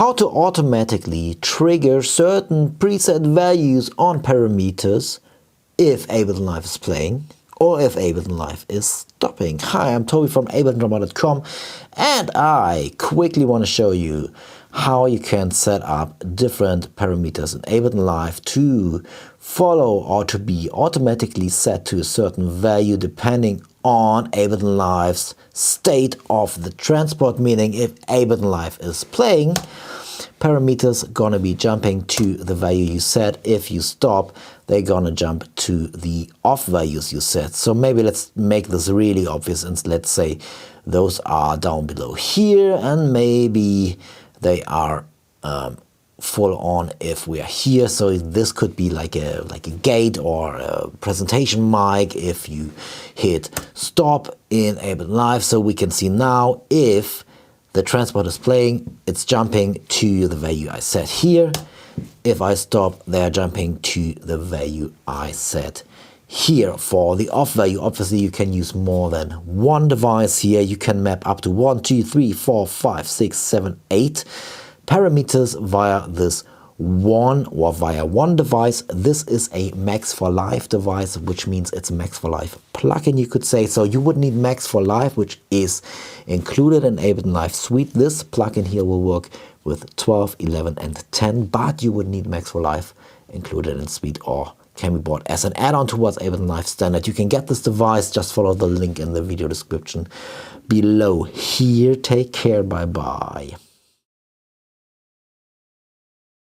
how to automatically trigger certain preset values on parameters if Ableton Live is playing or if Ableton Live is stopping. Hi, I'm Toby from abletondrummer.com, and I quickly want to show you how you can set up different parameters in Ableton Live to follow or to be automatically set to a certain value depending on Ableton Live's state of the transport, meaning if Ableton Live is playing, parameters gonna be jumping to the value you set. If you stop, they're gonna jump to the off values you set. So maybe let's make this really obvious, and let's say those are down below here, and maybe they are full on if we are here. So this could be like a gate or a presentation mic if you hit stop in Ableton Live. So we can see now if the transport is playing, it's jumping to the value I set here. If I stop, they're jumping to the value I set here. For the off value, obviously you can use more than one device here. You can map up to 1, 2, 3, 4, 5, 6, 7, 8 parameters via this one device. This is a Max for Live device, which means it's a Max for Live plugin, you could say. So you would need Max for Live, which is included in Ableton Live Suite. This plugin here will work with 12, 11, and 10, but you would need Max for Live included in Suite, or can be bought as an add-on towards Ableton Live Standard. You can get this device, just follow the link in the video description below here. Take care, bye bye.